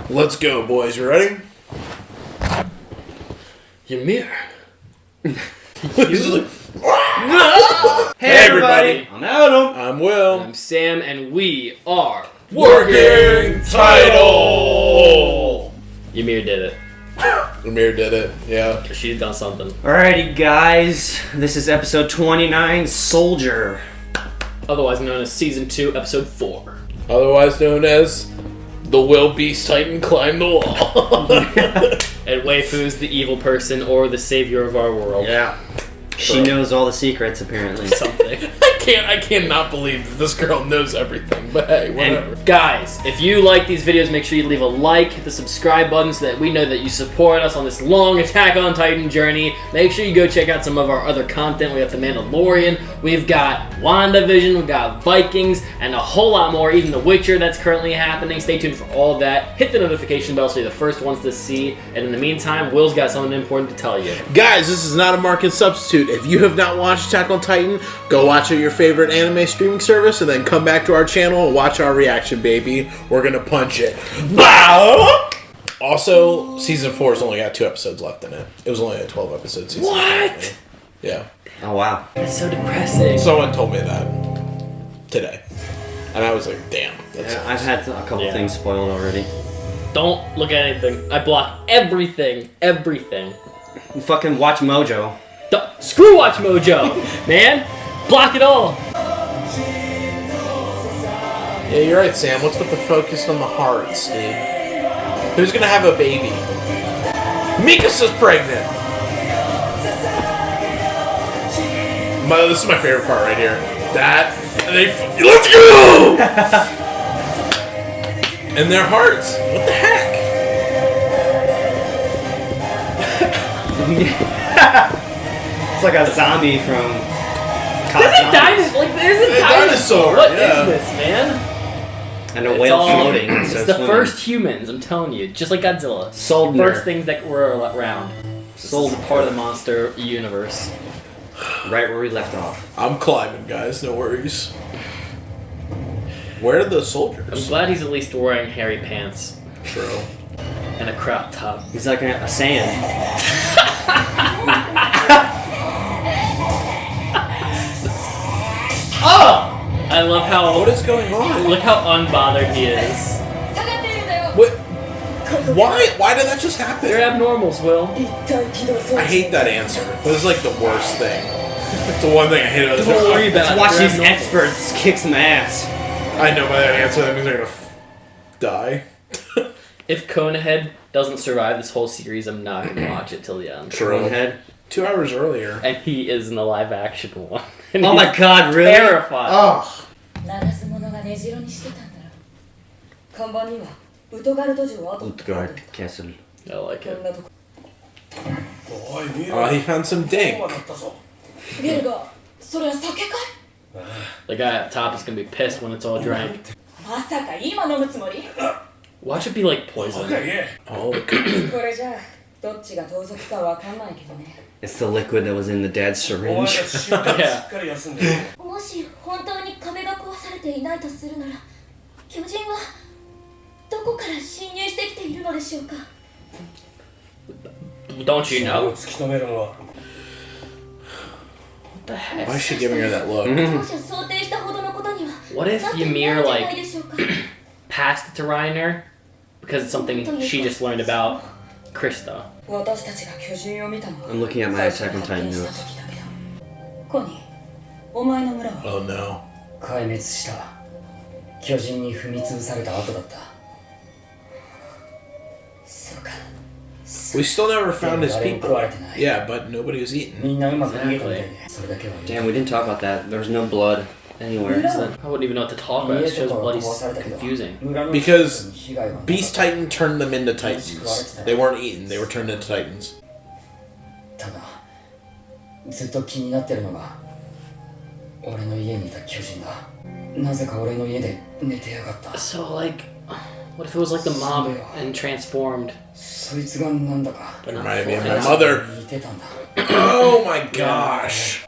Let's go, boys. You ready? Yamir. Hey everybody! I'm Adam. I'm Will. I'm Sam, and we are Working Title! Yamir did it. Yamir did it, yeah. She's done something. Alrighty guys, this is episode 29, Soldier. Otherwise known as Season 2, Episode 4. Otherwise known as the Will Beast Titan Climb the Wall. And Waifu's the evil person or the savior of our world. Yeah. She knows all the secrets, apparently. Something. I cannot believe that this girl knows everything, but hey, whatever. And guys, if you like these videos, make sure you leave a like, hit the subscribe button so that we know that you support us on this long Attack on Titan journey. Make sure you go check out some of our other content. We have The Mandalorian, we've got WandaVision, we've got Vikings, and a whole lot more, even The Witcher that's currently happening. Stay tuned for all of that. Hit the notification bell so you're the first ones to see. And in the meantime, Will's got something important to tell you. Guys, this is not a market substitute. If you have not watched Attack on Titan, go watch it at your favorite anime streaming service and then come back to our channel and watch our reaction, baby. We're gonna punch it. Bow! Also, season 4's only got 2 episodes left in it. It was only a 12-episode season. What? Yeah. Oh wow. That's so depressing. Someone told me that today. And I was like, damn. That's Yeah, I've had a couple things spoiled already. Don't look at anything. I block everything. Everything. You fucking watch Mojo. Screw Watch Mojo, man. Block it all. Yeah, you're right, Sam. What's with the focus on the hearts, dude? Who's gonna have a baby? Mikasa's pregnant! This is my favorite part right here. That, and they, let's go! And their hearts. What the heck? It's like a zombie from... There's a dinosaur. Like, there's a dinosaur. What is this, man? And a whale floating. It's the first humans, I'm telling you. Just like Godzilla. Sold first things that were around. Sold part of the monster universe. Right where we left off. I'm climbing, guys. No worries. Where are the soldiers? I'm glad he's at least wearing hairy pants. True. And a crop top. He's like a sand. Oh! I love how... What is going on? Look how unbothered he is. What? Why did that just happen? They're abnormals, Will. I hate that answer. This is like the worst thing. It's the one thing I hate about this. Don't worry about it. Let's watch They're these abnormals. experts kick some ass. I know by that answer that means they're gonna die. If Conehead doesn't survive this whole series, I'm not going to watch it till the end. True. Head. 2 hours earlier. And he is in the live action one. And Oh my god, really? terrified. Oh. Utgard Castle. I like it. Oh, he found some dink. The guy up top is going to be pissed when it's all drank. Watch it be like poison. Oh, It's the liquid that was in the dad's syringe. Yeah. Don't you know? What the heck? why is she giving her that look? What if Ymir, like, passed it to Reiner? Because it's something she just learned about Krista. I'm looking at my Attack on Titan notes. Oh no. We still never found his people. Yeah, but nobody was eaten. Exactly. Damn, we didn't talk about that. There was no blood anywhere. So I wouldn't even know what to talk about. It shows bloody confusing. Because Beast Titan turned them into Titans. They weren't eaten, they were turned into Titans. So, like, what if it was like the mob and transformed? That reminded me of my mother. Oh my gosh.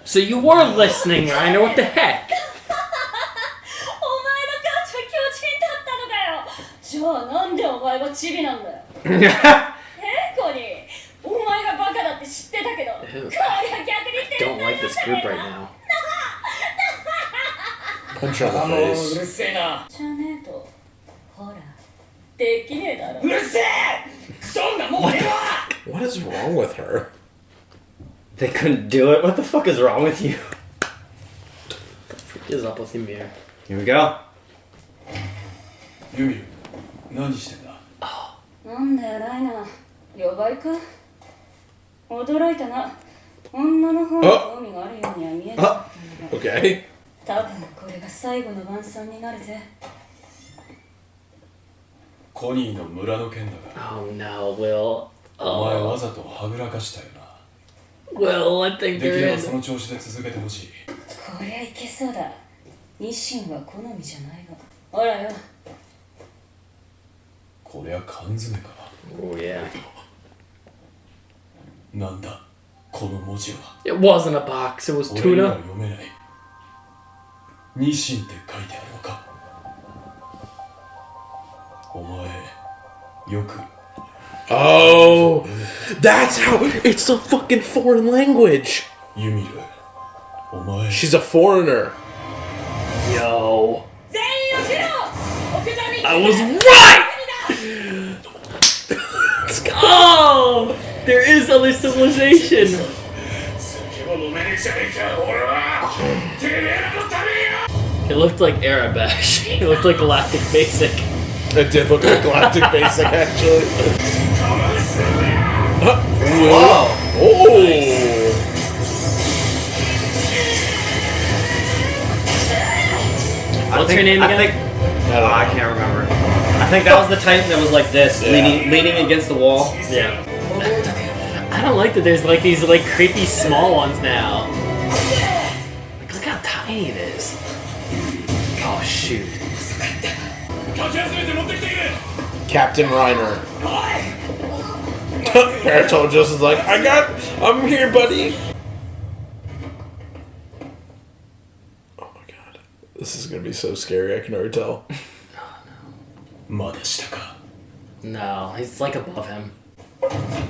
So you were listening, Reiner. What the heck? じゃあなんでお前はチビなんだよ。コニー、お前がバカだって知ってたけど、これは逆に天 Don't like this group right now. Punch her in the う face. るせえな。じゃねえと、ほら、できねえだろ。うるせえ。そんなもんねえわ。 What is wrong with her? They couldn't do it? What the fuck is wrong with you? What is up with Yamir? Here we go. ユミル、何してんだ？なんだよライナー、予売か。驚いたな。女の方に興味があるようには見えなかったんだが、 Okay. 多分これが最後の晩餐になるぜ。コニーの村の件だが、 Oh no, Will. お前 Oh, わざとはぐらかしたよな。 Will, I think でき they're れば in. その調子で続けてほしい。こりゃいけそうだ。ニシンは好みじゃないが。ほらよ。こりゃ缶詰か。 Oh yeah. なんだ、この文字は。 It wasn't a box, it was 俺には tuna. 読めない。ニシンって書いてあるのか。お前、よく。 Oh, that's how. It's a fucking foreign language. ユミル、お前。 She's a foreigner. Yo. 全員をしろ。奥座に。 I was right! Oh! There is other civilization! It looked like Arabash. It looked like Galactic Basic. It did look like Galactic Basic, actually. Whoa. Oh! What's her name again? I can't remember. I think that was the Titan that was like this, Yeah. leaning against the wall. Yeah. I don't like that there's like these like creepy small ones now. Like, look how tiny it is. Oh shoot. Captain Reiner. Baritone just is like, I'm here, buddy. Oh my god. This is gonna be so scary, I can already tell. まだしたか。 No, he's like above him.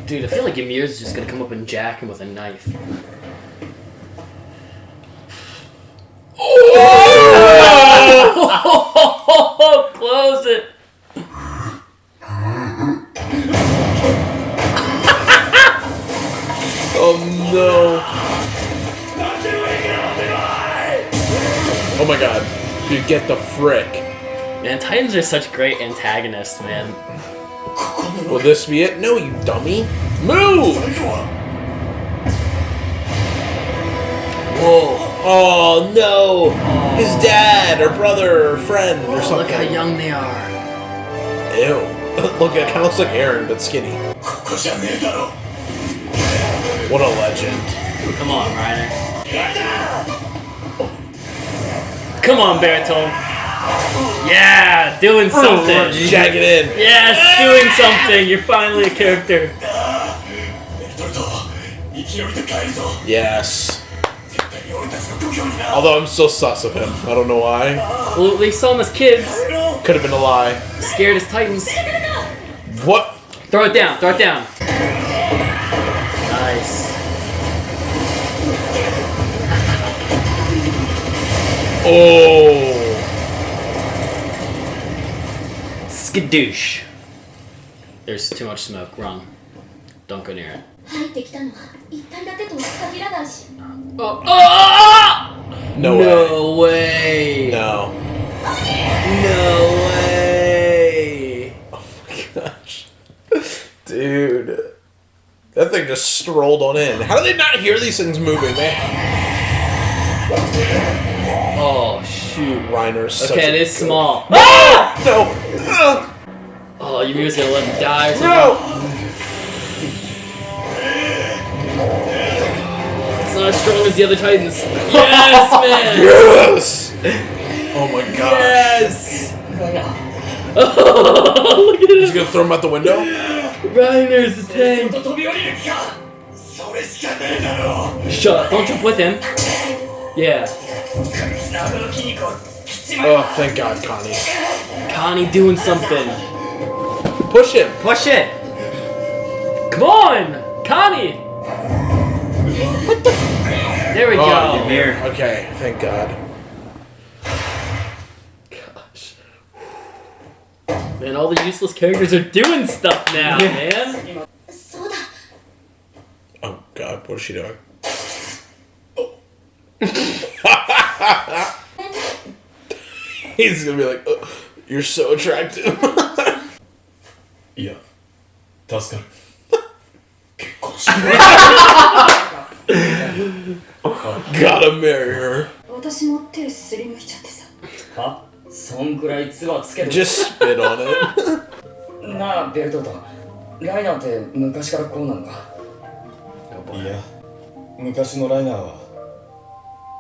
Dude, I feel like Yamir's just gonna come up and jack him with a knife. Oh! Close it! Oh no. Oh my god. Dude, get the frick. Man, Titans are such great antagonists, man. Will this be it? No, you dummy. Move! Whoa. Oh no! His dad or brother or friend or something. Look how young they are. Ew. Look, it kind of looks like Aaron, but skinny. ここじゃねえだろ。 What a legend. Come on, Ryder. Come on, Baritone. Yeah, doing something. Jack it in. Yes, doing something. You're finally a character. ベルトルト、生き延びて帰るぞ。 Yes. 絶対に俺たちの故郷にな。 Although I'm still sus of him. I don't know why. Well, they saw him as kids, Could have been a lie. scared as Titans. What? Throw it down, throw it down. Nice. Oh. Skadoosh. There's too much smoke. Wrong. Don't go near it. 入ってきたのは一体だけとは限らないし。 Oh! Oh! No way. No way. No. No way. Oh my gosh. Dude. That thing just strolled on in. How do they not hear these things moving, man? Oh shoot. Reiner's such Okay, a it is good- small. No! Ugh. Oh, Yamir's gonna let him die or something. No! It's not as strong as the other Titans. Yes, man. Yes! Oh my gosh. Yes. Oh, look at He's him. gonna throw him out the window? Reiner's the tank. 飛び降りる気か。それしかねえだろ。 Shut up. Don't jump with him. Yeah. 綱の筋肉を切っちまう。 Oh, thank God, Connie. Connie doing something. Push him. Push it. Come on, Connie. There we go. Yamir. Okay, thank God. Gosh. Man, all the useless characters are doing stuff now, man. そうだ Oh God, what is she doing? He's gonna be like, oh, you're so attractive. いや助かる結婚しよ Gotta marry her. 私も手すりむいちゃってさはそんくらい唾つける Just spit on it. なあベルトとライナーって昔からこうなのかういや昔のライナーは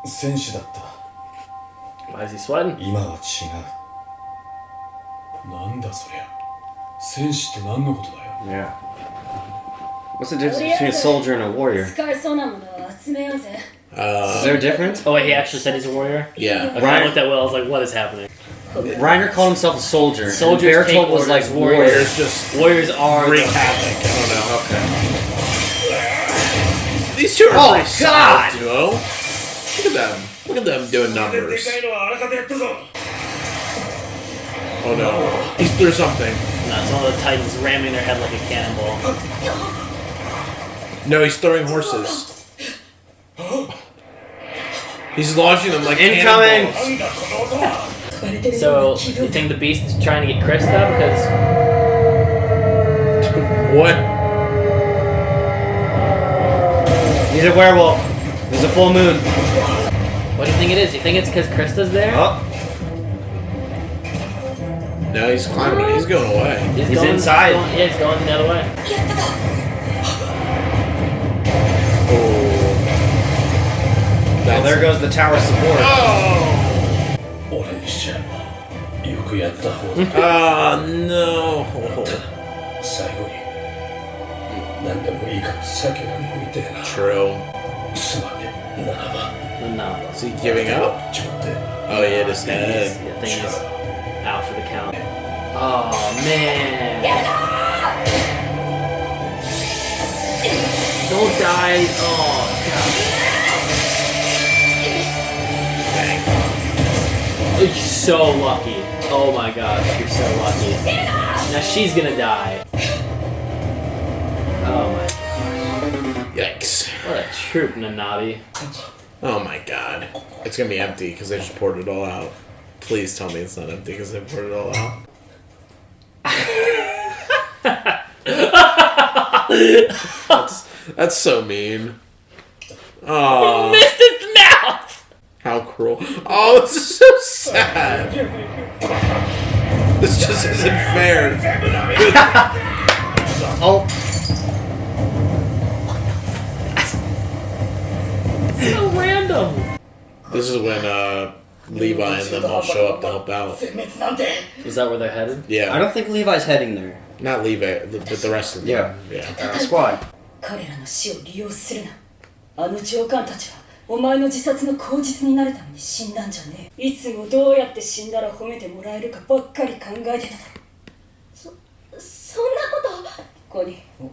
戦士だった Why is he sweating? 今は違うなんだそりゃ戦士って何のことだよ Yeah. What's the difference between a soldier and a warrior? 使えそうなものは集めようぜ Is there a difference? Oh wait, he actually said he's a warrior? Yeah. Okay, I looked at Will, I was like, what is happening? Reiner called himself a soldier. Soldiers and take Bertolt was orders, like warriors. Warriors just Warriors are... wreak havoc. I don't know. Okay. These two are Oh, pretty God! solid duo. Look at them. Look at them doing numbers. Oh no. He's through something. No, it's all the Titans ramming their head like a cannonball. No, he's throwing horses. He's launching them like Incoming! cannonballs. So, you think the Beast is trying to get Krista? Because... What? He's a werewolf. There's a full moon. What do you think it is? You think it's because Krista's there? Oh, No, he's climbing. He's going away. He's going, inside. Yeah, he's going the other way. well, there goes the tower support. Oh! 俺にしちゃよくやった方 Oh no! 最後に何でもいいから酒が飲みてえな True. すまねえならば No. Is he giving up? ちまって Oh, he hit his I head. think he's out for the count. Oh, man. Don't die. Oh, God. Dang. You're so lucky. Oh my gosh, you're so lucky. Now she's gonna die. Oh my. Yikes. What a troop, Nanabi. Oh my god. It's gonna be empty because they just poured it all out. Please tell me it's not empty because they poured it all out. That's so mean. Oh, Missed his mouth! how cruel. Oh, this is so sad. This just isn't fair. Oh, So random. This is when Levi and them all show up to help out. Is that where they're headed? I Yeah, don't think Levi's heading there. not Levi, but the rest of them. Yeah. Yeah. Squad. 彼らの死を利用するなあの上官たちはお前の自殺の口実になるために死んだんじゃねえいつもどうやって死んだら褒めてもらえるかばっかり考えてただろそんなことコニー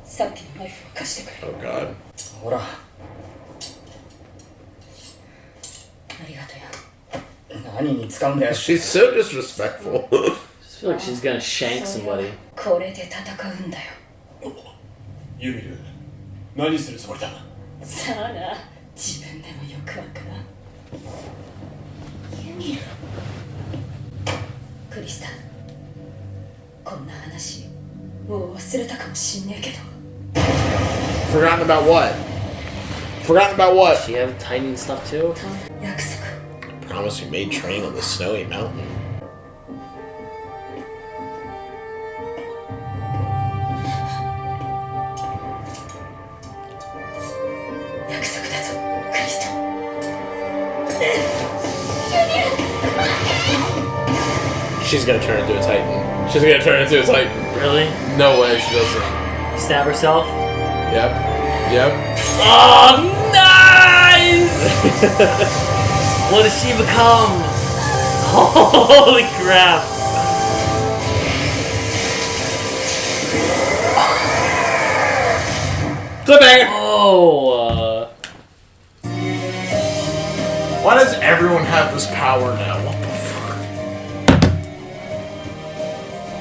さっきのナイフを貸してくれ Oh god. ほら、ありがとうよ何に使うんだよ。 She's so disrespectful. I feel like she's gonna shank somebody. これで戦うんだよユミル何するつもりださあな自分でもよくわからんユミルクリスタこんな話もう忘れたかもしんねえけど Forgotten about what? Forgotten about what? She have Titan stuff too? 約束 Promise we made train on the snowy mountain. She's gonna turn into a Titan. She's gonna turn into a Titan. Really? No way she doesn't. Stab herself? Yep. Yep. Oh, nice! What does she become? Holy crap! Cliffhanger! Oh, Why does everyone have this power now? What the fuck?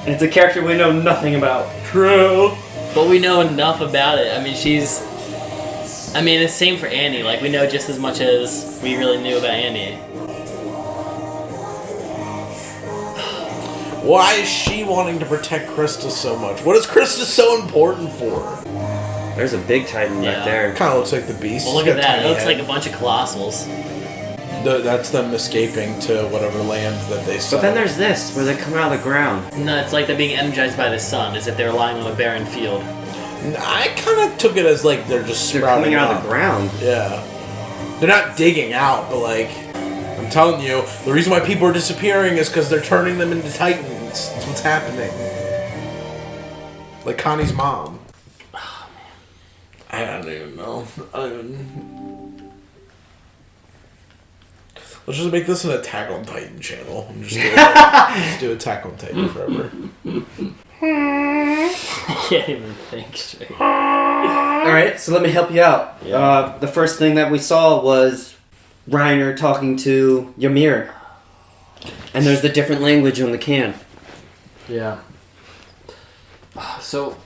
And it's a character we know nothing about. True. but we know enough about it. I mean, the same for Annie. Like, we know just as much as we really knew about Annie. Why is she wanting to protect Krista so much? What is Krista so important for? There's a big Titan Yeah. right there. Kind of looks like the Beast. Well, look He's at got that. tiny It looks head. like a bunch of Colossals. That's them escaping to whatever land that they saw. But then there's this, where they come out of the ground. No, it's like they're being energized by the sun, as if they're lying on a barren field. I kind of took it as like they're just They're sprouting coming out up. of the ground. Yeah. They're not digging out, but like, I'm telling you, the reason why people are disappearing is because they're turning them into Titans. That's what's happening. Like Connie's mom. Oh, man. I don't even know. Let's just make this an Attack on Titan channel. And just do Attack on Titan forever. I can't even think straight. Alright, so let me help you out. Yeah. The first thing that we saw was Reiner talking to Yamir. And there's the different language on the can. Yeah. So,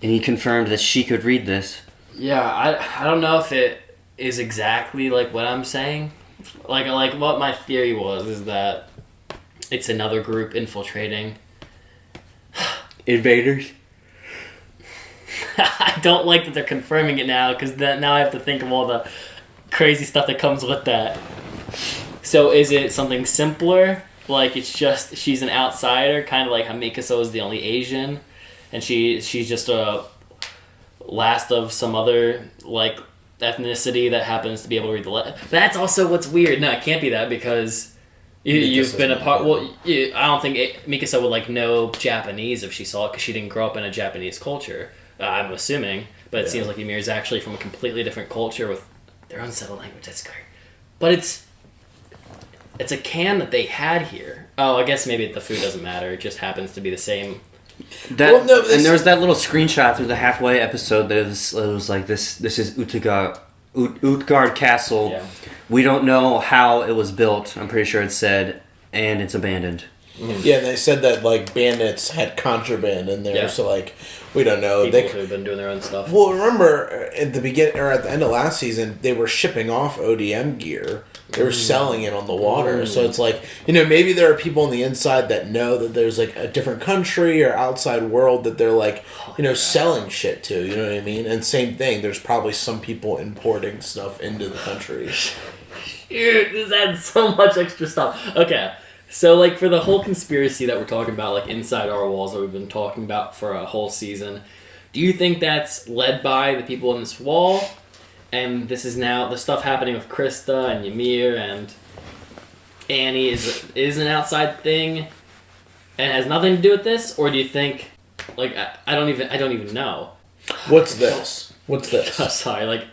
And he confirmed that she could read this. yeah, I don't know if it is exactly like what I'm saying. Like what my theory was is that it's another group infiltrating. Invaders? I don't like that they're confirming it now, because now I have to think of all the crazy stuff that comes with that. So is it something simpler? Like it's just she's an outsider, kind of like how Mikasa is the only Asian, and she's just a last of some other like ethnicity that happens to be able to read the letter. That's also what's weird. No, it can't be that, because you've been a part. Well, I don't think Mikasa would like know Japanese if she saw it, because she didn't grow up in a Japanese culture. I'm assuming, but it seems like Ymir is actually from a completely different culture with their own set of language. That's great, but it's a can that they had here. Oh, I guess maybe the food doesn't matter. It just happens to be the same. And there was that little screenshot through the halfway episode that it was like, this is Utgard Castle. Yeah. We don't know how it was built. I'm pretty sure it said, and it's abandoned. Yeah, and they said that like bandits had contraband in there, Yeah. so like we don't know. People who've been doing their own stuff. Well, remember at the beginning or at the end of last season, they were shipping off ODM gear. They were selling it on the water, so it's like, maybe there are people on the inside that know that there's like a different country or outside world that they're like, selling shit to. You know what I mean? And same thing. There's probably some people importing stuff into the country. Dude, this adds so much extra stuff. Okay, so like for the whole conspiracy that we're talking about, like inside our walls that we've been talking about for a whole season, do you think that's led by the people in this wall? And this is now the stuff happening with Krista and Ymir and Annie is an outside thing and has nothing to do with this? Or do you think, like, I don't even know. What's this? What's this? Sorry, like,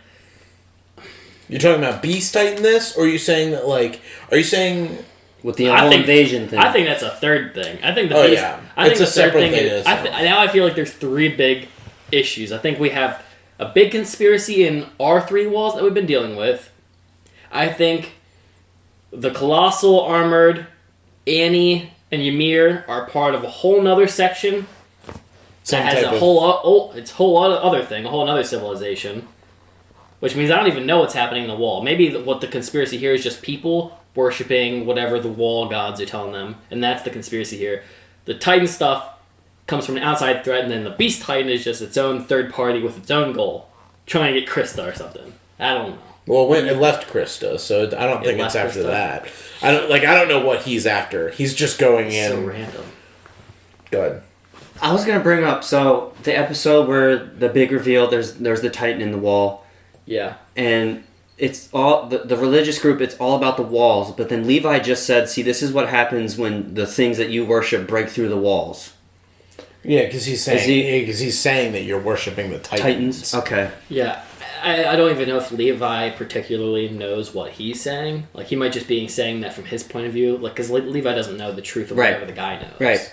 You're talking about Beast Titan this, or are you saying that like? Are you saying? With the whole invasion thing. I think that's a third thing. I think the Oh, Beast, yeah. I It's think a the third separate thing thing is, in itself. now I feel like there's three big issues. I think we have a big conspiracy in our three walls that we've been dealing with. I think the Colossal armored Annie and Ymir are part of a whole nother section that has a whole other thing, a whole other civilization. Which means I don't even know what's happening in the wall. Maybe what the conspiracy here is just people worshipping whatever the wall gods are telling them, and that's the conspiracy here. The Titan stuff comes from an outside threat, and then the Beast Titan is just its own third party with its own goal, trying to get Krista or something. I don't know. Well, it left Krista, so I don't think it's left after Krista. that. I don't know what he's after. He's just going in. So random. Go ahead. I was gonna bring up, so the episode where the big reveal, there's the Titan in the wall, Yeah. and it's all the religious group. It's all about the walls. But then Levi just said, "See, this is what happens when the things that you worship break through the walls." Yeah, because he's saying that you're worshiping the Titans. Okay. Yeah. I don't even know if Levi particularly knows what he's saying. Like, he might just be saying that from his point of view. Like, because Levi doesn't know the truth of Right. whatever the guy knows. Right.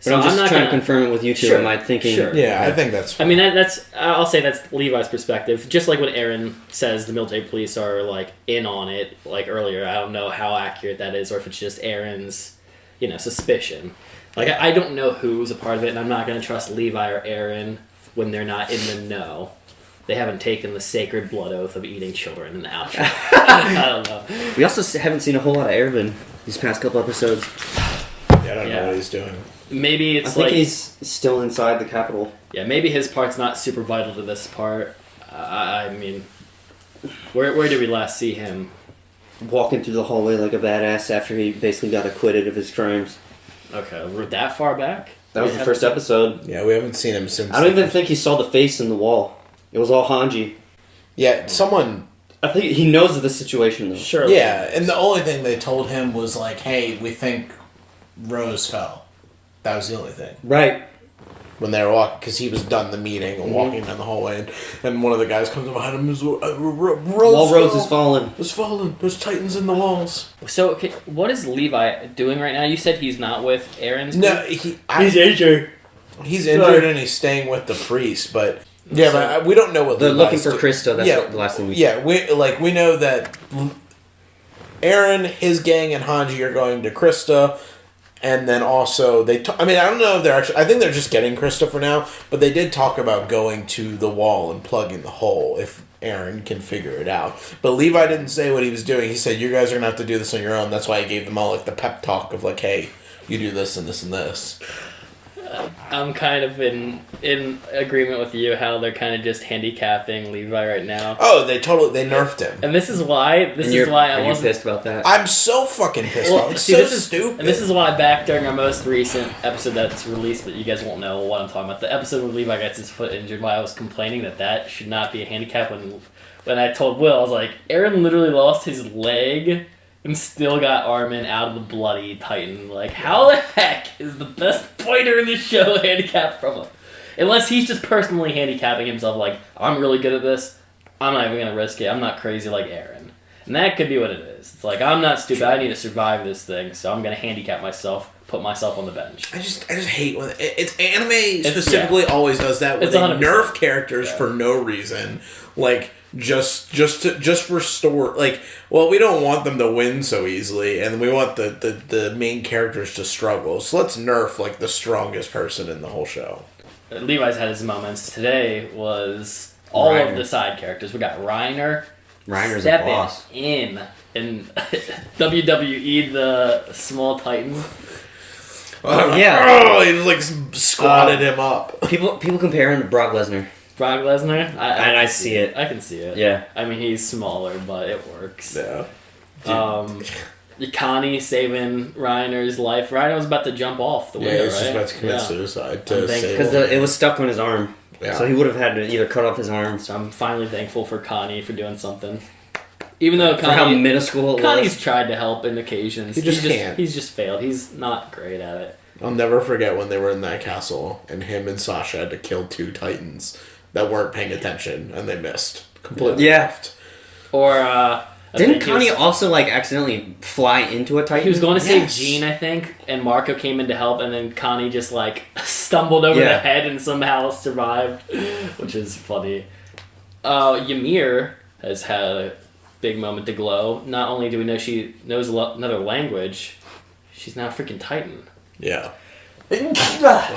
But I'm just trying to confirm it with you two. Sure, Am I thinking? sure. Yeah, I think that's fine. I mean, that's I'll say that's Levi's perspective. Just like when Aaron says the military police are like in on it, like earlier. I don't know how accurate that is, or if it's just Aaron's, suspicion. Like I don't know who's a part of it, and I'm not going to trust Levi or Aaron when they're not in the know. They haven't taken the sacred blood oath of eating children in the outro. I don't know. We also haven't seen a whole lot of Ervin these past couple episodes. Yeah, I don't know what he's doing. Maybe it's I think he's still inside the Capitol. Yeah, maybe his part's not super vital to this part. I mean, where did we last see him? Walking through the hallway like a badass after he basically got acquitted of his crimes. Okay, we're that far back? That was the first episode. Yeah, we haven't seen him since. I don't even think he saw the face in the wall. It was all Hanji. Yeah, someone... I think he knows of the situation, though. Sure. Yeah, and the only thing they told him was like, hey, we think Rose fell. That was the only thing. Right. When they were walking, because he was done the meeting and walking down the hallway, and one of the guys comes up behind him and says, Rose is falling. It's falling. There's titans in the walls. So, okay, what is Levi doing right now? You said he's not with Aaron's No, group? He's injured. He's injured and he's staying with the priest, but... Yeah, but we don't know what They're Levi's looking for Krista. That's the last thing we Yeah, we know that Aaron, his gang, and Hanji are going to Krista, and then also I don't know if they're actually... I think they're just getting Krista for now, but they did talk about going to the wall and plugging the hole if Aaron can figure it out. But Levi didn't say what he was doing. He said, you guys are going to have to do this on your own. That's why he gave them all like the pep talk of like, hey, you do this and this and this. I'm kind of in agreement with you how they're kind of just handicapping Levi right now. Oh, they nerfed him. And this is why I wasn't pissed about that. I'm so fucking pissed off. It's so stupid. And this is why back during our most recent episode that's released, but you guys won't know what I'm talking about. The episode where Levi gets his foot injured, why I was complaining that should not be a handicap. When I told Will, I was like, Aaron literally lost his leg and still got Armin out of the bloody Titan. Like, how the heck is the best fighter in the show handicapped from him? Unless he's just personally handicapping himself, like, I'm really good at this, I'm not even going to risk it, I'm not crazy like Aaron. And that could be what it is. It's like, I'm not stupid, I need to survive this thing, so I'm going to handicap myself, put myself on the bench. I just hate when... It's anime specifically always does that, where they 100%. nerf characters for no reason. Like... Just for store, like, well, we don't want them to win so easily, and we want the main characters to struggle. So let's nerf like the strongest person in the whole show. Levi's had his moments. Today was all of the side characters. We got Reiner. Reiner's a boss. in WWE the Small Titan. Yeah. Oh, he like squatted him up. People compare him to Brock Lesnar. Brock Lesnar? I see it. I can see it. Yeah. I mean, he's smaller, but it works. Yeah. Connie saving Reiner's life. Reiner was about to jump off the window, Yeah, he was right? just about to commit suicide. Because it was stuck on his arm. Yeah. So he would have had to either cut off his arm. So I'm finally thankful for Connie for doing something. Even though for how minuscule it Connie's was. tried to help in occasions. He just can't. He's just failed. He's not great at it. I'll never forget when they were in that castle and him and Sasha had to kill 2 titans that weren't paying attention and they missed. Completely left. Or, didn't Connie also, like, accidentally fly into a Titan? He was going to save Jean, I think, and Marco came in to help, and then Connie just, like, stumbled over the head and somehow survived, which is funny. Yamir has had a big moment to glow. Not only do we know she knows another language, she's now a freaking Titan. Yeah.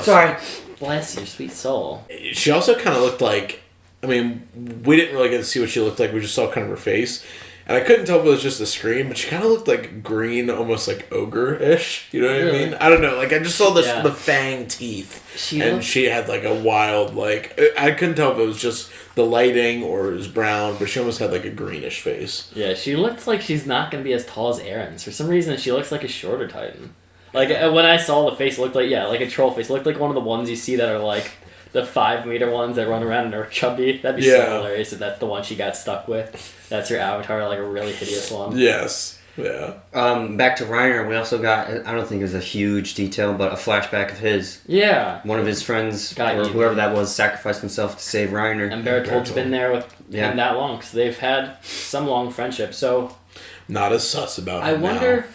Sorry. Bless your sweet soul. She also kind of looked like... I mean, we didn't really get to see what she looked like. We just saw kind of her face. And I couldn't tell if it was just the screen, but she kind of looked like green, almost like ogre-ish. You know what I mean? I don't know. Like, I just saw the fang teeth. She had, like, a wild, like... I couldn't tell if it was just the lighting or it was brown, but she almost had, like, a greenish face. Yeah, she looks like she's not going to be as tall as Aaron's. For some reason, she looks like a shorter Titan. Like, when I saw the face, it looked like, like a troll face. It looked like one of the ones you see that are, like, the 5-meter ones that run around and are chubby. That'd be so hilarious if that's the one she got stuck with. That's her avatar, like a really hideous one. Yes. Yeah. Back to Reiner, we also got, I don't think it was a huge detail, but a flashback of his. Yeah. One of his friends, or whoever that was, sacrificed himself to save Reiner. And Bertolt's been there with him that long, so they've had some long friendship, so... not as sus about I him wonder.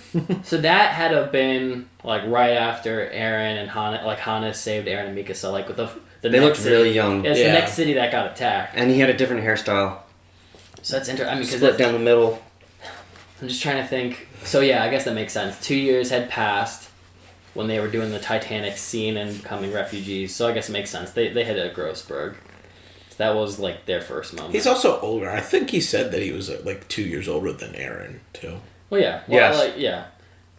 So that had to have been like right after Eren and Hana, like Hana saved Eren and Mikasa, like with the They next looked city. really young. It's Yeah. the next city that got attacked. And he had a different hairstyle. So that's interesting. I mean, Split because down the middle. I'm just trying to think. So yeah, I guess that makes sense. 2 years had passed when they were doing the Titanic scene and becoming refugees. So I guess it makes sense. They hit at Grossberg. So that was like their first moment. He's also older. I think he said that he was like 2 years older than Eren too. Well, yeah. Well, Yes. like, yeah.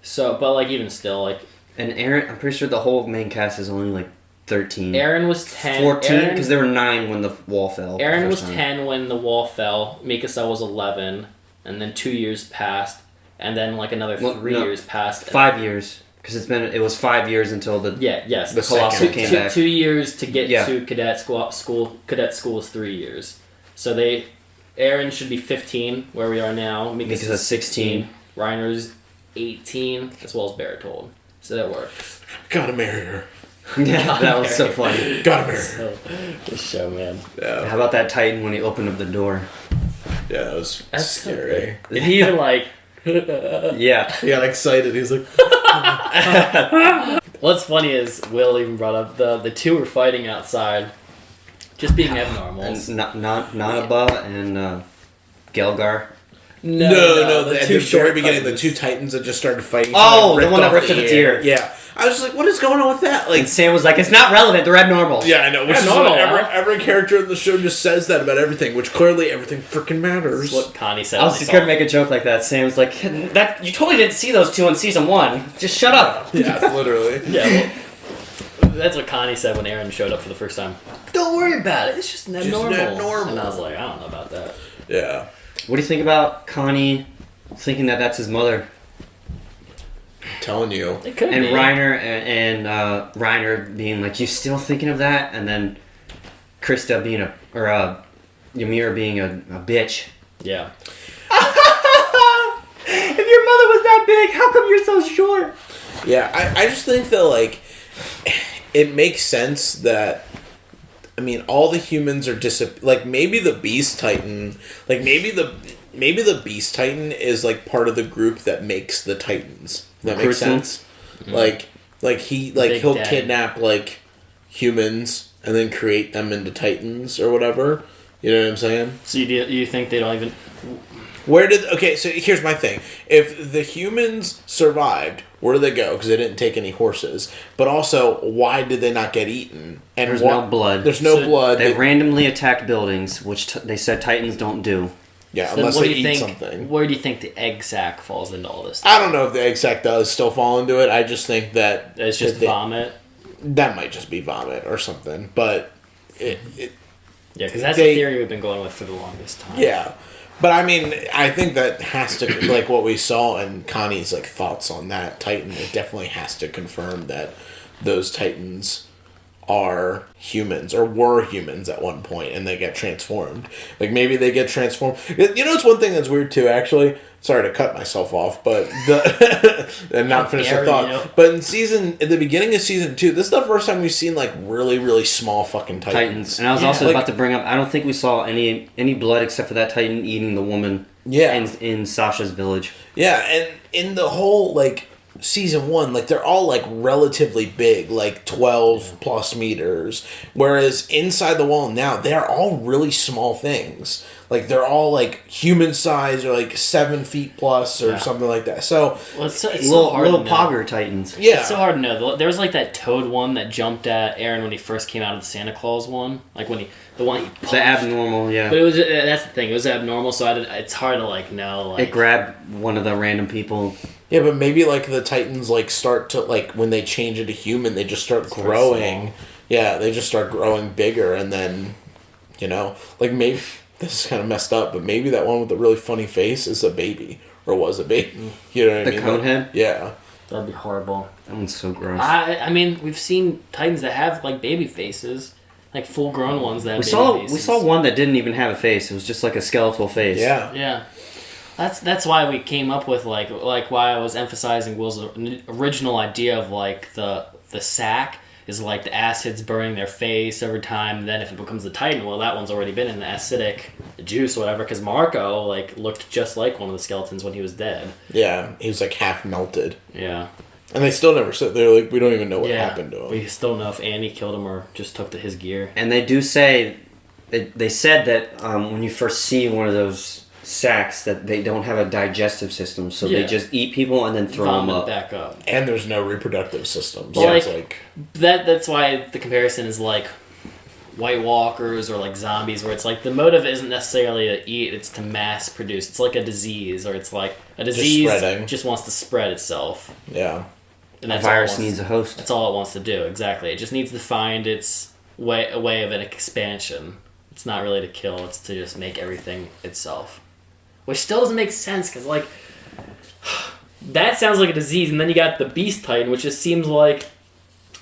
So, but like even still, like And Aaron, I'm pretty sure the whole main cast is only like 13. Eren was 10. 14, because there were 9 when the wall fell. the Eren first was time. 10 when the wall fell. Mikasa was 11, and then 2 years passed, and then like another 3 years passed. 5 years, because it was 5 years until the Yes. the Colossal second came two, back. 2 years to get Yeah. to cadet school. Cadet school is 3 years. So Eren should be 15 where we are now. Mikasa's 16. Reiner's 18, as well as Bertold. So that works. Gotta marry her. Yeah, that was so funny. Gotta marry her. So, this show, man. Yeah, How about that Titan when he opened up the door? yeah, that was That's so scary. good. And he even like. Yeah. He got excited. He was like, What's funny is Will even brought up the two were fighting outside, just being abnormals. And Nanaba and Gelgar. no. the At two the very short beginning, the Titans. two Titans that just started fighting. Oh, ripped the one that off ripped its ear. Yeah, I was just like, what is going on with that? Like, And Sam was like, it's not relevant, they're abnormal. yeah, I know. Which Yeah, is normal, what huh? every character in the show just says that about everything. Which clearly everything freaking matters. What Connie said. I was when just they gonna make a joke like that. Sam was like, "That you totally didn't see those two in season 1. Just shut up." Yeah, literally. saw- Yeah, well, that's what Connie said when Eren showed up for the first time. Don't worry about it. It's just abnormal. abnormal. And I was like, I don't know about that. Yeah. What do you think about Connie thinking that that's his mother, Telling you. It could and be. Reiner and Reiner being like, "You still thinking of that?" And then Krista being Yamir being a bitch. Yeah. If your mother was that big, how come you're so short? Yeah, I just think that, like, it makes sense that, I mean, all the humans are like, maybe the Beast Titan, like, maybe the Beast Titan is, like, part of the group that makes the Titans. That makes sense? Like Big he'll Daddy. kidnap, like, humans and then create them into Titans or whatever. You know what I'm saying? So you think they don't even? Okay, so here's my thing. If the humans survived, where do they go? Because they didn't take any horses. But also, why did they not get eaten? And There's no blood. There's no So blood. They randomly attacked buildings, which they said Titans don't do. Yeah, Then unless what they do you eat think? something. Where do you think the egg sac falls into all this? I don't know if the egg sac does still fall into it. I just think that It's just vomit. that might just be vomit or something. But it Yeah, because that's They- the theory we've been going with for the longest time. yeah. But I mean, I think that has to, like, what we saw in Connie's, like, thoughts on that Titan, it definitely has to confirm that those Titans are humans or were humans at one point and they get transformed. Like, maybe they get transformed. You know, it's one thing that's weird too, actually. Sorry to cut myself off, but and not finish the dare thought. you. But at the beginning of season 2, this is the first time we've seen, like, really, really small fucking Titans. And I was Yeah. also Like- about to bring up, I don't think we saw any blood except for that Titan eating the woman Yeah. in Sasha's village. Yeah, and in the whole, like, season 1, like, they're all, like, relatively big, like 12 plus meters, whereas inside the wall now, they're all really small things. Like, they're all, like, human size or, like, 7 feet plus or Yeah. something like that. So, Well, it's so Little hard to know. Pogger Titans. yeah. It's so hard to know. There was like that Toad one that jumped at Eren when he first came out of the Santa Claus one. Like when the one he punched. The abnormal, yeah. But it was that's the thing. It was abnormal, so it's hard to like know. Like It grabbed one of the random people. Yeah, but maybe, like, the Titans, like, start to, like, when they change into human, they just start growing. small. Yeah, they just start growing bigger, and then, you know, like, maybe, this is kind of messed up, but maybe that one with the really funny face is a baby, or was a baby. You know what I The mean? Conehead? Yeah. that'd be horrible. That one's so gross. I mean, we've seen Titans that have like baby faces, like full grown ones that have we baby saw faces. one that didn't even have a face. It was just like a skeletal face. Yeah. Yeah. That's why we came up with like why I was emphasizing Will's original idea of like the sack, is like the acid's burning their face over time. And then if it becomes the Titan, well, that one's already been in the acidic juice or whatever. Because Marco like looked just like one of the skeletons when he was dead. Yeah, he was like half melted. Yeah. And they still never said, they're like, we don't even know what happened to him. We still don't know if Annie killed him or just took to his gear. And they do say, they said that when you first see one of those sacks that they don't have a digestive system, so they just eat people and then throw them up. Back up. And there's no reproductive system. So Well, it's like that's why the comparison is like White Walkers or like zombies, where it's like the motive isn't necessarily to eat, it's to mass produce. It's like a disease, or it's like a disease just wants to spread itself. Yeah. And a virus needs a host. That's all it wants to do, exactly. It just needs to find its a way of an expansion. It's not really to kill, it's to just make everything itself. Which still doesn't make sense, because, like, that sounds like a disease, and then you got the Beast Titan, which just seems like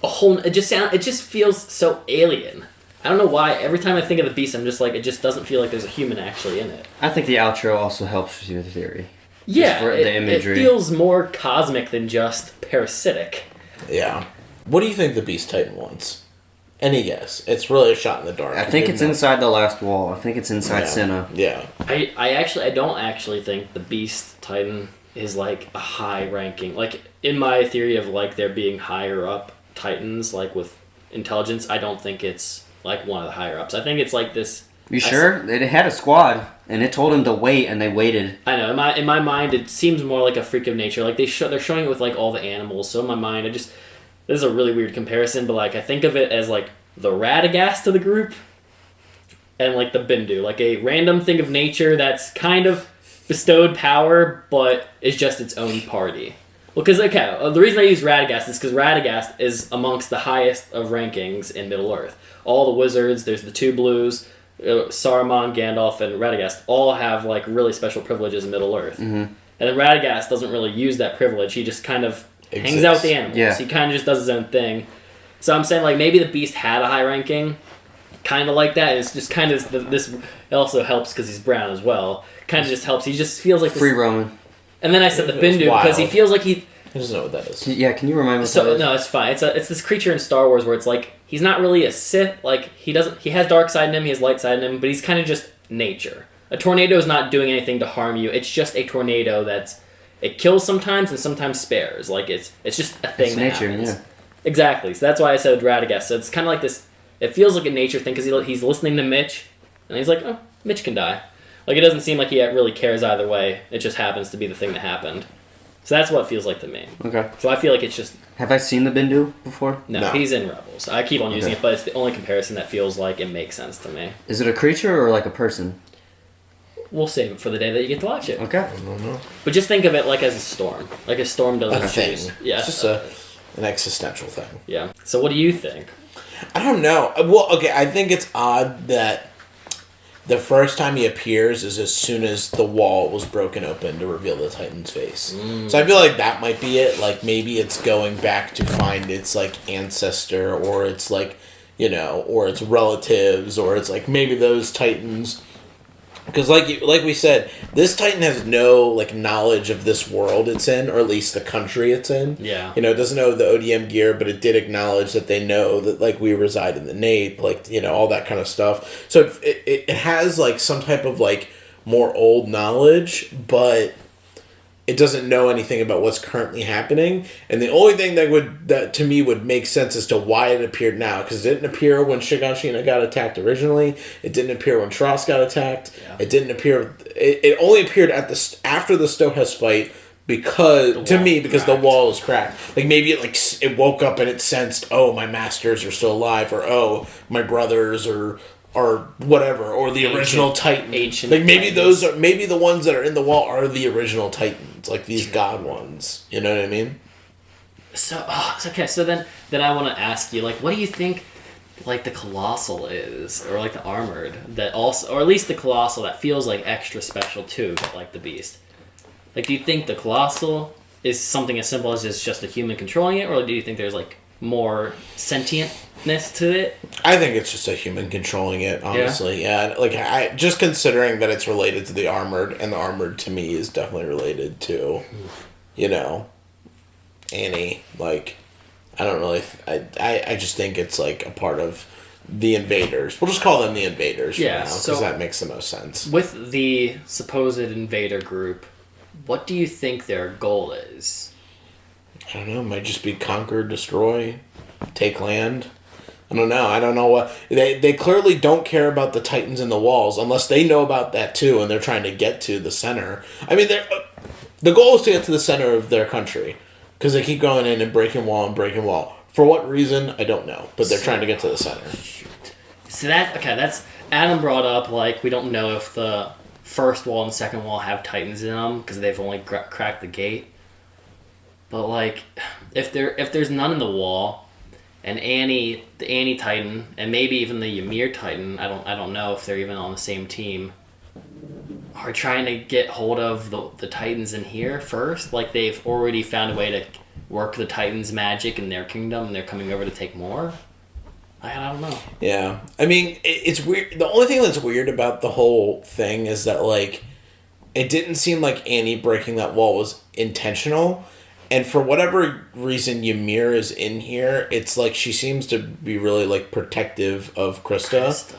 a whole... It just feels so alien. I don't know why. Every time I think of the Beast, I'm just like, it just doesn't feel like there's a human actually in it. I think the outro also helps with your theory. Yeah, for the imagery. It feels more cosmic than just parasitic. Yeah. What do you think the Beast Titan wants? Any guess? It's really a shot in the dark. I think it's inside the last wall. I think it's inside Senna. Yeah. I don't actually think the Beast Titan is like a high ranking. Like, in my theory of like there being higher up Titans, like with intelligence, I don't think it's like one of the higher ups. I think it's like this. You sure? They had a squad, and it told them to wait, and they waited. I know. In my mind, it seems more like a freak of nature. Like they're showing it with like all the animals. So in my mind, this is a really weird comparison, but like I think of it as like the Radagast of the group, and like the Bindu, like a random thing of nature that's kind of bestowed power, but is just its own party. Well, because the reason I use Radagast is because Radagast is amongst the highest of rankings in Middle Earth. All the wizards, there's the two blues, Saruman, Gandalf, and Radagast all have like really special privileges in Middle Earth. Mm-hmm. And then Radagast doesn't really use that privilege. He just kind of hangs out with the animals. Yeah. He kind of just does his own thing. So I'm saying like maybe the Beast had a high ranking, kind of like that. And it's just kind of this. It also helps because he's brown as well. Kind of just helps. He just feels like free roaming. And then I said the Bindu because he feels like he. I just know what that is. Yeah, can you remind me what that is? No, it's fine. It's this creature in Star Wars where it's like he's not really a Sith. Like he has dark side in him, he has light side in him, but he's kind of just nature. A tornado is not doing anything to harm you. It's just a tornado it kills sometimes and sometimes spares. Like it's just a thing. It's that nature, happens. Yeah. Exactly. So that's why I said Radagast. So it's kind of like this. It feels like a nature thing because he's listening to Mitch, and he's like, oh, Mitch can die. Like it doesn't seem like he really cares either way. It just happens to be the thing that happened. So that's what it feels like to me. Okay. So I feel like it's just... Have I seen the Bindu before? No, he's in Rebels. I keep on using it, but it's the only comparison that feels like it makes sense to me. Is it a creature or like a person? We'll save it for the day that you get to watch it. Okay. I don't know. But just think of it like as a storm. Like a storm doesn't choose. Yeah. It's just an existential thing. Yeah. So what do you think? I don't know. Well, okay, I think it's odd that the first time he appears is as soon as the wall was broken open to reveal the Titan's face. So I feel like that might be it. Like, maybe it's going back to find its, like, ancestor, or it's, like, you know, or its relatives, or it's, like, maybe those Titans... Because, like we said, this Titan has no, like, knowledge of this world it's in, or at least the country it's in. Yeah. You know, it doesn't know the ODM gear, but it did acknowledge that they know that, like, we reside in the Nape, like, you know, all that kind of stuff. So it has, like, some type of, like, more old knowledge, but it doesn't know anything about what's currently happening. And the only thing that to me would make sense as to why it appeared now, because it didn't appear when Shigashina got attacked originally. It didn't appear when Tross got attacked. Yeah. It didn't appear. It only appeared after the Stohess fight because the wall is cracked. Like maybe it woke up and it sensed, oh, my masters are still alive, or oh, my brothers or whatever, or the original Titan. Like maybe Titans. maybe the ones that are in the wall are the original Titans, like these god ones. You know what I mean? So okay. So then I want to ask you, like, what do you think, like the Colossal is, or like the Armored that also, or at least the Colossal that feels like extra special too, like the Beast. Like, do you think the Colossal is something as simple as it's just a human controlling it, or do you think there's like more sentientness to it? I think it's just a human controlling it, honestly. Yeah. Like, I just considering that it's related to the Armored, and the Armored to me is definitely related to, you know, Annie. Like, I don't really... I just think it's, like, a part of the Invaders. We'll just call them the Invaders for now, because that makes the most sense. With the supposed Invader group, what do you think their goal is? I don't know. It might just be conquer, destroy, take land. I don't know. I don't know what... They clearly don't care about the Titans in the walls, unless they know about that, too, and they're trying to get to the center. I mean, the goal is to get to the center of their country, because they keep going in and breaking wall and breaking wall. For what reason, I don't know, but they're trying to get to the center. So that's... Adam brought up, like, we don't know if the first wall and second wall have Titans in them, because they've only cracked the gate. But, like, if there's none in the wall... And Annie, the Annie Titan, and maybe even the Ymir Titan, I don't know if they're even on the same team, are trying to get hold of the Titans in here first. Like, they've already found a way to work the Titans' magic in their kingdom, and they're coming over to take more. I don't know. Yeah. I mean, it's weird. The only thing that's weird about the whole thing is that, like, it didn't seem like Annie breaking that wall was intentional. And for whatever reason Ymir is in here, it's like she seems to be really, like, protective of Krista.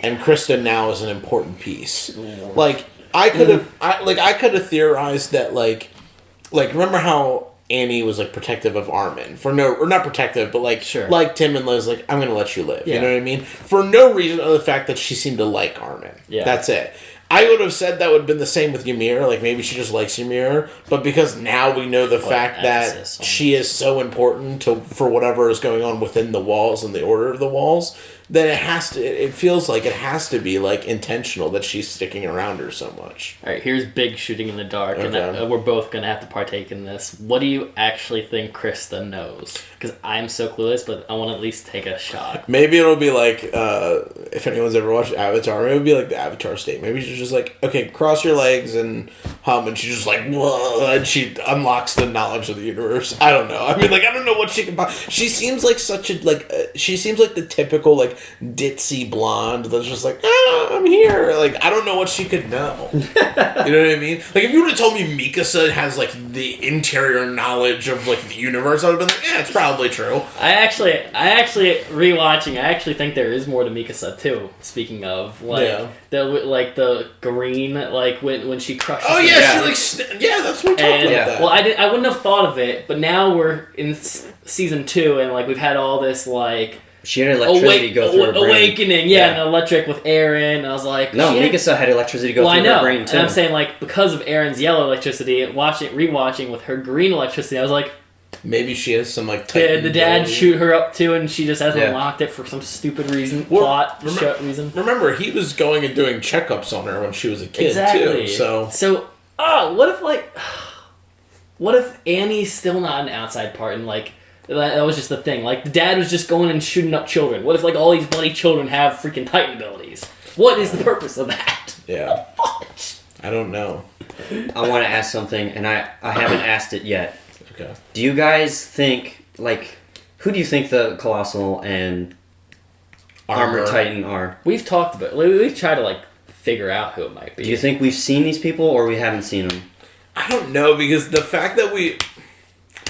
And Krista now is an important piece. Like, I could have theorized that, like remember how Annie was, like, protective of Armin or not protective, but, like, liked him and was like, I'm gonna let you live. Yeah. You know what I mean? For no reason other than the fact that she seemed to like Armin. Yeah. That's it. I would have said that would have been the same with Ymir, like maybe she just likes Ymir, but because now we know the fact that she is so important for whatever is going on within the walls and the order of the walls, then it feels like it has to be, like, intentional that she's sticking around her so much. Alright, here's big shooting in the dark, and we're both going to have to partake in this. What do you actually think Krista knows? Because I'm so clueless, but I want to at least take a shot. Maybe it'll be like, if anyone's ever watched Avatar, maybe it'll be like the Avatar state. Maybe she's just like, okay, cross your legs and hum, and she's just like, whoa, and she unlocks the knowledge of the universe. I don't know. I mean, like, I don't know what she can... She seems like such a, like, she seems like the typical, like, ditzy blonde that's just like, I'm here. Like, I don't know what she could know. You know what I mean? Like, if you would have told me Mikasa has, like, the interior knowledge of, like, the universe, I would have been like, yeah, it's probably true. I actually rewatching, I actually think there is more to Mikasa too. Speaking of, like, the green, like, when she crushes. Oh yeah, she like, that's what we're talking about. Well, I wouldn't have thought of it, but now we're in season 2, and, like, we've had all this, like, she had electricity go through her brain. Awakening, and electric with Aaron. I was like... No, Mikasa had electricity go through her brain, too. And I'm saying, like, because of Aaron's yellow electricity, rewatching with her green electricity, I was like... Maybe she has some, like, Did the dad shoot her up, too, and she just hasn't unlocked it for some stupid reason, reason? Remember, he was going and doing checkups on her when she was a kid, too, So, what if, like... What if Annie's still not an outside part, and, like... That was just the thing. Like, the dad was just going and shooting up children. What if, like, all these bloody children have freaking Titan abilities? What is the purpose of that? Yeah. I don't know. I want to ask something, and I haven't asked it yet. Okay. Do you guys think, like, who do you think the Colossal and Armored Titan are? We've talked about it. We've tried to, like, figure out who it might be. Do you think we've seen these people, or we haven't seen them? I don't know, because the fact that we...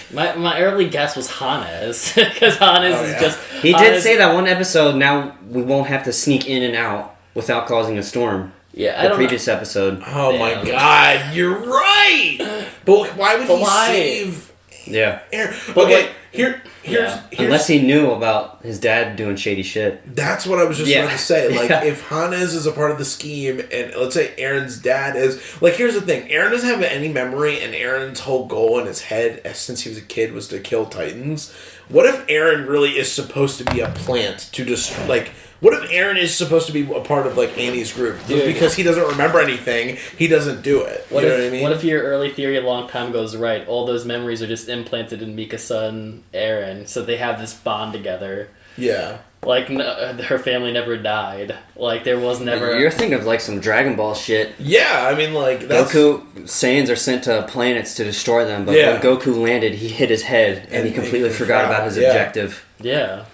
My early guess was Hannes, because Hannes is just... He did say that one episode, now we won't have to sneak in and out without causing a storm. Yeah, the previous episode. Oh my god, you're right! But why would he save... Yeah. Aaron? Okay, here's... Unless he knew about his dad doing shady shit. That's what I was just about to say. Like, if Hannes is a part of the scheme, and let's say Aaron's dad is... Like, here's the thing. Aaron doesn't have any memory, and Aaron's whole goal in his head, since he was a kid, was to kill Titans. What if Aaron really is supposed to be a plant to just, like... What if Aaron is supposed to be a part of, like, Annie's group? But because he doesn't remember anything, he doesn't do it. You know what I mean? What if your early theory a long time ago is right? All those memories are just implanted in Mikasa and Aaron, so they have this bond together. Yeah. Like, her family never died. Like, there was never... You're thinking of, like, some Dragon Ball shit. Yeah, I mean, like, that's... Goku, Saiyans are sent to planets to destroy them, but when Goku landed, he hit his head, and he completely forgot about his objective. Yeah.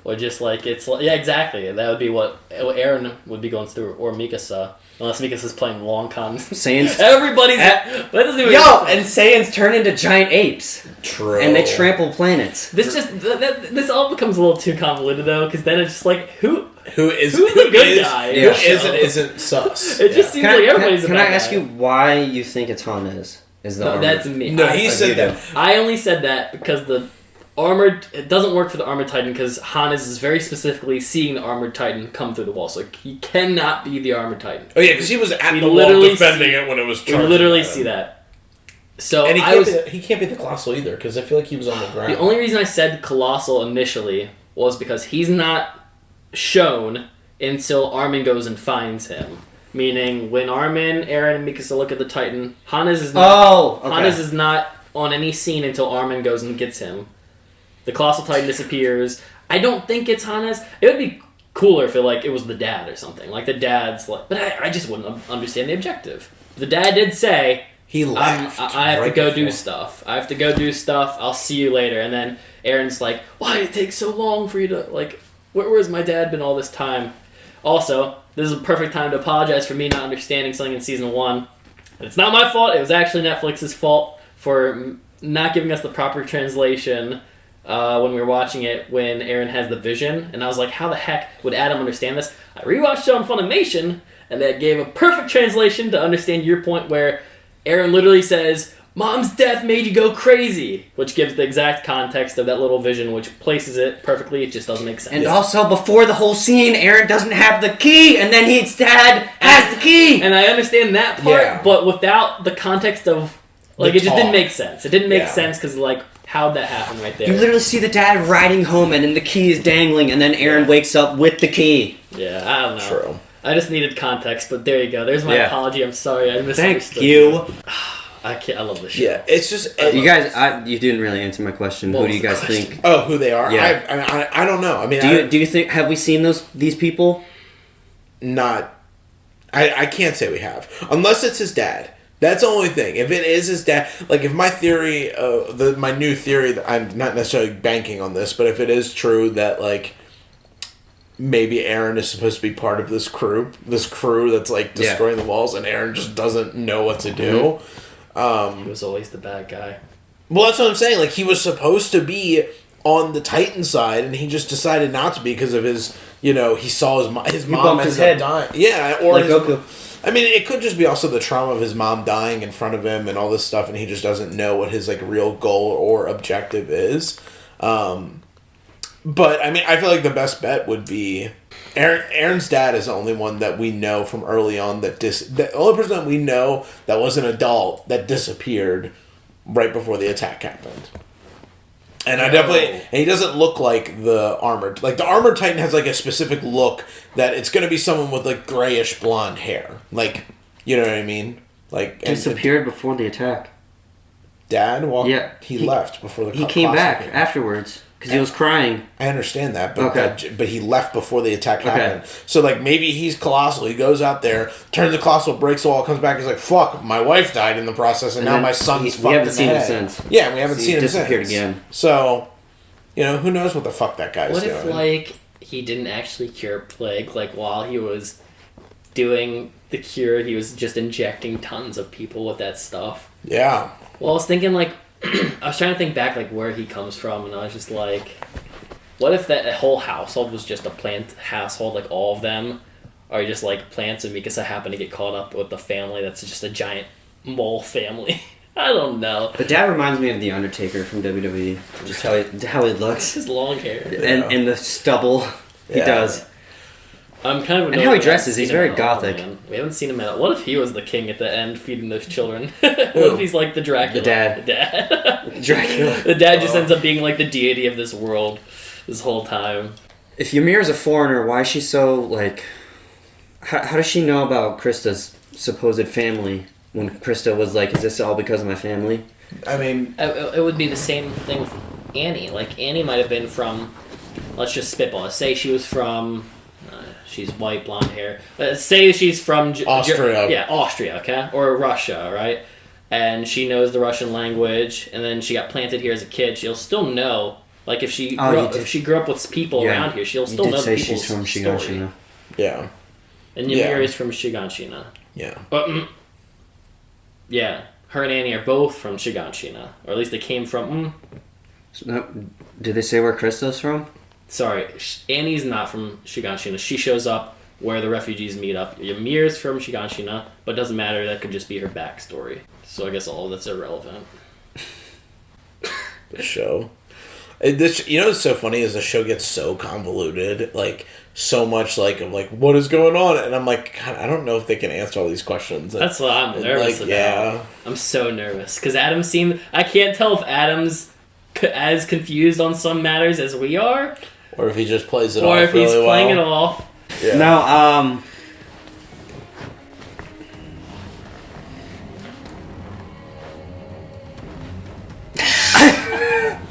Or just like, it's like, yeah, exactly. That would be what Eren would be going through, or Mikasa. Unless Mikasa's playing long con. Saiyans. Everybody's... that doesn't even and Saiyans turn into giant apes. True. And they trample planets. This all becomes a little too convoluted, though, because then it's just like, who's who's the good guy? Who is and isn't sus. It just seems like everybody's a bad guy. Can I ask you why you think it's Hannes? No, that's me. No, he said that. I only said that because the armored... It doesn't work for the Armored Titan because Hannes is very specifically seeing the Armored Titan come through the wall. So he cannot be the Armored Titan. Oh, yeah, because he was at the wall defending it when it was charging. We literally see that. So and he can't be the Colossal either because I feel like he was on the ground. The only reason I said Colossal initially was because he's not shown until Armin goes and finds him. Meaning, when Armin, Eren, and Mikasa look at the Titan, Hannes is not... Hannes is not on any scene until Armin goes and gets him. The Colossal Titan disappears. I don't think it's Hannes. It would be cooler if it was the dad or something. Like, the dad's like... But I just wouldn't understand the objective. The dad did say... He left. I have to go do stuff. I have to go do stuff. I'll see you later. And then Eren's like, why did it take so long for you to... Like, where's my dad been all this time? Also, this is a perfect time to apologize for me not understanding something in Season 1. It's not my fault. It was actually Netflix's fault for not giving us the proper translation when we were watching it when Eren has the vision. And I was like, how the heck would Adam understand this? I rewatched it on Funimation, and that gave a perfect translation to understand your point where Eren literally says, Mom's death made you go crazy, which gives the exact context of that little vision, which places it perfectly. It just doesn't make sense. And also, before the whole scene, Eren doesn't have the key, and then his dad has the key! And I understand that part, but without the context of... Like, it just didn't make sense. It didn't make sense, because, like, how'd that happen right there? You literally see the dad riding home, and then the key is dangling, and then Eren wakes up with the key. Yeah, I don't know. True. I just needed context, but there you go. There's my apology. I'm sorry. I misunderstood. Thank you. I love this show. Yeah, it's just... you guys, you didn't really answer my question. Who do you guys think? Oh, who they are? Yeah. I don't know. I mean, do you think... Have we seen these people? Not... I can't say we have. Unless it's his dad. That's the only thing. If it is his dad... Like, if my theory... my new theory... That I'm not necessarily banking on this, but if it is true that, like... Maybe Eren is supposed to be part of this crew that's like destroying the walls, and Eren just doesn't know what to do. He was always the bad guy. Well, that's what I'm saying. Like, he was supposed to be on the Titan side, and he just decided not to be because of his, he saw his mom bumped his head. dying. Yeah, or like Goku. I mean, it could just be also the trauma of his mom dying in front of him and all this stuff, and he just doesn't know what his like real goal or objective is. But, I mean, I feel like the best bet would be... Eren's dad is the only one that we know from early on the only person that we know that was an adult that disappeared right before the attack happened. And and he doesn't look like the Armored... Like, the Armored Titan has, like, a specific look that it's going to be someone with, like, grayish blonde hair. Like, you know what I mean? Like... Disappeared before the attack. Dad? Well, yeah. He left before the He came back afterwards. Because he was crying. I understand that, but he left before the attack happened. So, like, maybe he's Colossal. He goes out there, turns the Colossal, breaks the wall, comes back, he's like, fuck, my wife died in the process, and now my son's fucked in the head. We haven't seen him since. Yeah, we haven't seen him since. He disappeared again. So, who knows what the fuck that guy's doing. What if, like, he didn't actually cure plague? Like, while he was doing the cure, he was just injecting tons of people with that stuff. Yeah. Well, I was thinking, like, I was trying to think back, like, where he comes from, and I was just like, what if that whole household was just a plant household, like, all of them are just, like, plants, and Mikasa happened to get caught up with the family that's just a giant mole family? I don't know. The dad reminds me of The Undertaker from WWE, just how he looks. His long hair. And the stubble he does. I'm kind of and how he dresses, he's very gothic. We haven't seen him at all. What if he was the king at the end feeding those children? What if he's like the Dracula? The dad. Dracula. The dad just ends up being like the deity of this world this whole time. If Yamir's a foreigner, why is she so, like... How does she know about Krista's supposed family when Krista was like, is this all because of my family? I mean... It would be the same thing with Annie. Like, Annie might have been from... Let's just spitball. Let's say she was from... she's white, blonde hair. Say she's from... Austria. Austria, okay? Or Russia, right? And she knows the Russian language, and then she got planted here as a kid. She'll still know Like if she grew up with people around here, she'll still know the people's she's from story. Shiganshina. Yeah. And Yamir is from Shiganshina. Yeah. Yeah, her and Annie are both from Shiganshina, or at least they came from. Did they say where Krista's from? Sorry, Annie's not from Shiganshina. She shows up where the refugees meet up. Yamir's from Shiganshina, but it doesn't matter. That could just be her backstory. So I guess all of that's irrelevant. The show. This, you know what's so funny is the show gets so convoluted, like so much like what is going on, and I'm like, God, I don't know if they can answer all these questions. That's what I'm nervous about. Yeah. I'm so nervous because I can't tell if Adam's as confused on some matters as we are, or if he just plays it off, or if he's really playing well. it off. Yeah. No,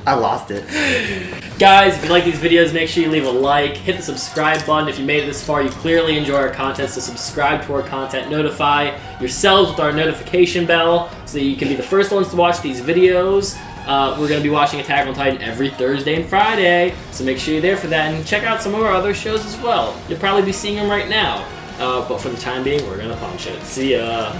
I lost it. Guys, if you like these videos, make sure you leave a like, hit the subscribe button. If you made it this far, you clearly enjoy our content, so subscribe to our content. Notify yourselves with our notification bell so that you can be the first ones to watch these videos. We're going to be watching Attack on Titan every Thursday and Friday, so make sure you're there for that. And check out some of our other shows as well. You'll probably be seeing them right now. But for the time being, we're going to punch it. See ya.